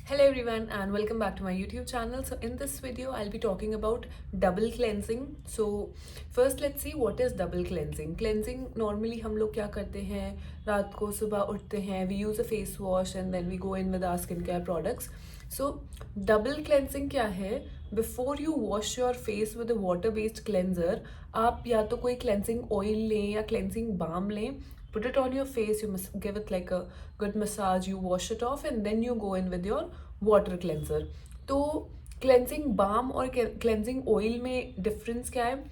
Hello everyone and welcome back to my YouTube channel. So in this video I'll be talking about double cleansing. So first let's see what is double cleansing. Cleansing normally हम लोग क्या करते हैं, रात को सुबह उठते हैं, we use a face wash and then we go in with our skincare products. So double cleansing क्या है? Before you wash your face with a water based cleanser, आप या तो कोई cleansing oil लें या cleansing balm लें, put it on your face, you must give it like a good massage, you wash it off and then you go in with your water cleanser. तो cleansing balm और cleansing oil में difference क्या है?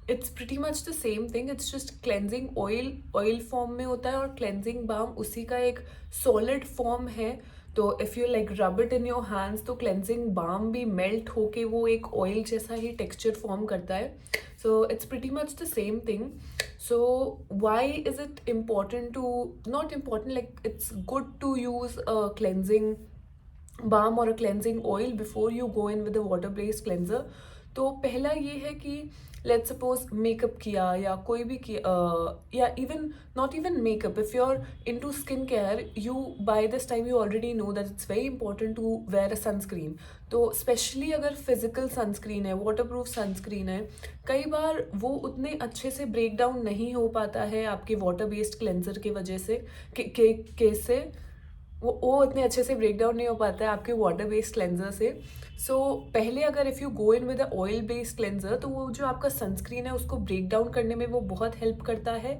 It's pretty much the same thing, it's just cleansing oil form में होता है और cleansing balm उसी का एक solid form है. तो if you like rub it in your hands तो cleansing balm भी melt होके वो एक oil जैसा ही texture form करता है. So it's pretty much the same thing. So why is it important to, not important, like it's good to use a cleansing balm or a cleansing oil before you go in with a water based cleanser? तो पहला ये है कि let's suppose makeup किया या कोई भी किया या even not even makeup, if you are into skin care, you by this time you already know that it's very important to wear a sunscreen. तो स्पेशली अगर फिजिकल सनस्क्रीन है, waterproof sunscreen है, कई बार वो उतने अच्छे से break down नहीं हो पाता है आपके वाटर बेस्ड क्लेंजर की वजह से केस से. वो उतने अच्छे से ब्रेक डाउन नहीं हो पाता है आपके वाटर बेस्ड क्लेंजर से. सो पहले अगर if you go in with a oil based cleanser तो वो जो आपका सनस्क्रीन है उसको ब्रेक डाउन करने में वो बहुत हेल्प करता है.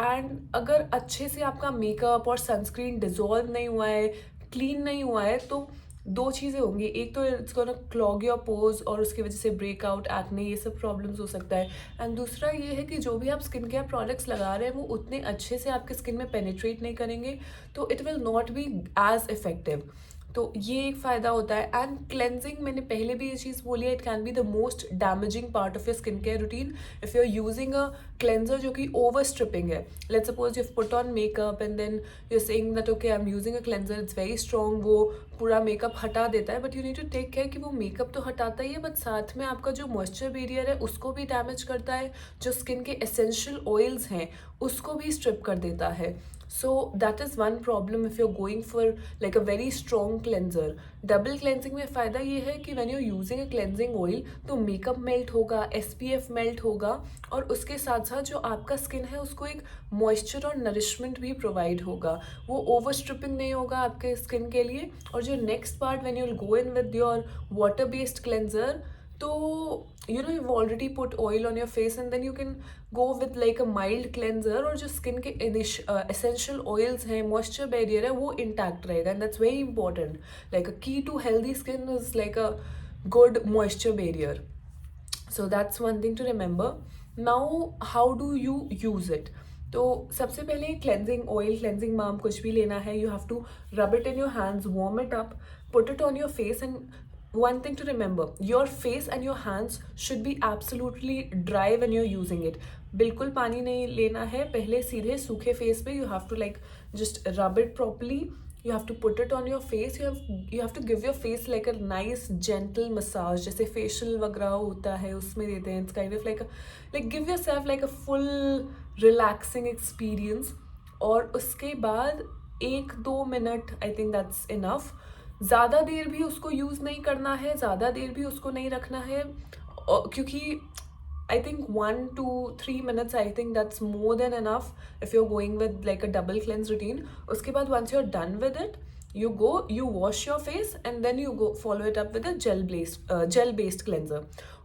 एंड अगर अच्छे से आपका मेकअप और सनस्क्रीन डिजॉल्व नहीं हुआ है, क्लीन नहीं हुआ है, तो दो चीज़ें होंगी. एक तो it's gonna clog your pores और उसकी वजह से ब्रेकआउट, एक्ने, ये सब प्रॉब्लम्स हो सकता है. एंड दूसरा ये है कि जो भी आप स्किन केयर प्रोडक्ट्स लगा रहे हैं वो उतने अच्छे से आपके स्किन में पेनिट्रेट नहीं करेंगे, तो it will not be as effective. तो ये एक फ़ायदा होता है. एंड क्लेंजिंग, मैंने पहले भी ये चीज़ बोली है, it can be the most damaging part of your skin care routine if you are using a cleanser जो कि ओवर स्ट्रिपिंग है. Let's suppose you put on makeup and then you are saying that okay I am using a cleanser, it's very strong, वो पूरा makeup हटा देता है, but you need to take care कि वो मेकअप तो हटाता ही है बट साथ में आपका जो मॉइस्चर बैरियर है उसको भी डैमेज करता है, जो स्किन के एसेंशियल ऑयल्स हैं उसको भी स्ट्रिप कर देता है. So that is one problem if you're going for like a very strong cleanser. Double cleansing में फ़ायदा ये है कि when you're using a cleansing oil तो मेकअप मेल्ट होगा, SPF मेल्ट होगा और उसके साथ साथ जो आपका स्किन है उसको एक मॉइस्चर और नरिशमेंट भी प्रोवाइड होगा. वो ओवर स्ट्रिपिंग नहीं होगा आपके स्किन के लिए. और जो next part when you will go in with your water based cleanser, तो you know you've already put oil on your face and then you can go with like a mild cleanser और जो skin के essential oils हैं, moisture barrier है, वो intact रहेगा. And that's very important. Like a key to healthy skin is like a good moisture barrier. So that's one thing to remember. Now how do you use it? तो सबसे पहले cleansing oil, cleansing balm कुछ भी लेना है, you have to rub it in your hands, warm it up, put it on your face. And one thing to remember, your face and your hands should be absolutely dry when you're using it. बिल्कुल पानी नहीं लेना है, पहले सीधे सूखे face पे you have to like just rub it properly. You have to put it on your face. You have to give your face like a nice gentle massage, जैसे facial वगैरह होता है उसमें देते हैं. It's kind of like give yourself like a full relaxing experience. और उसके बाद 1-2 minute, I think that's enough. ज़्यादा देर भी उसको यूज़ नहीं करना है, ज़्यादा देर भी उसको नहीं रखना है, क्योंकि I think 1 to 3 minutes, I think that's more than enough if you are going with like a double cleanse routine. उसके बाद once you are done with it, you wash your face and then you go follow it up with a gel based cleanser.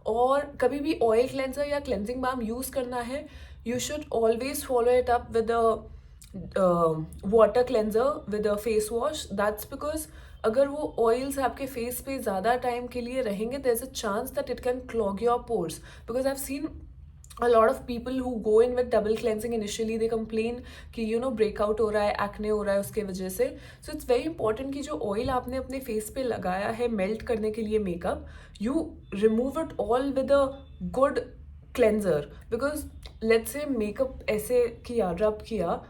और कभी भी oil cleanser या cleansing balm use करना है, you should always follow it up with a water cleanser with a face wash. That's because अगर वो oils आपके face पे ज़्यादा टाइम के लिए रहेंगे, there is a chance that it can clog your pores. Because I have seen a lot of people who go in with double cleansing initially, they complain कि breakout हो रहा है, acne हो रहा है उसके वजह से. So it's very important कि जो oil आपने अपने face पे लगाया है melt करने के लिए makeup, you remove it all with a good cleanser. Because let's say makeup ऐसे किया, rub किया,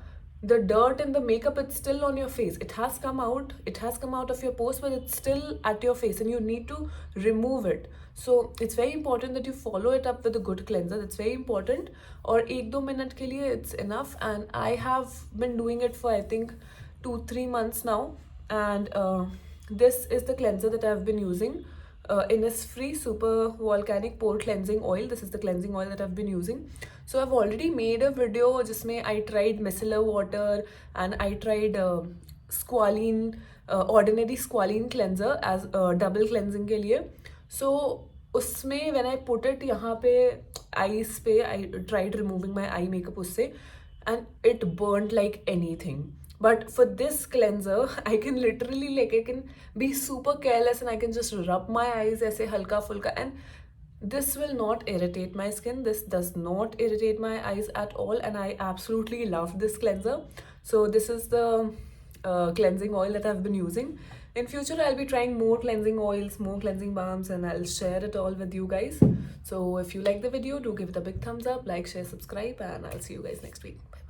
the dirt and the makeup, it's still on your face, it has come out of your pores, but it's still at your face and you need to remove it. So it's very important that you follow it up with a good cleanser. That's very important. और 1-2 minute के लिए it's enough. And I have been doing it for I think 2-3 months now. And this is the cleanser that I've been using. Innisfree Super Volcanic Pore Cleansing Oil. This is the cleansing oil that I've been using. So I've already made a video जिसमें I tried micellar water and I tried squalene, ordinary squalene cleanser as double cleansing के लिए. So उसमें when I put it यहाँ पे eyes पे, I tried removing my eye makeup उससे and it burnt like anything. But for this cleanser, I can literally like I can be super careless and I can just rub my eyes ऐसे हल्का फुल्का and this will not irritate my skin. This does not irritate my eyes at all and I absolutely love this cleanser. So this is the cleansing oil that I've been using. In future, I'll be trying more cleansing oils, more cleansing balms, and I'll share it all with you guys. So if you like the video, do give it a big thumbs up, like, share, subscribe, and I'll see you guys next week. Bye.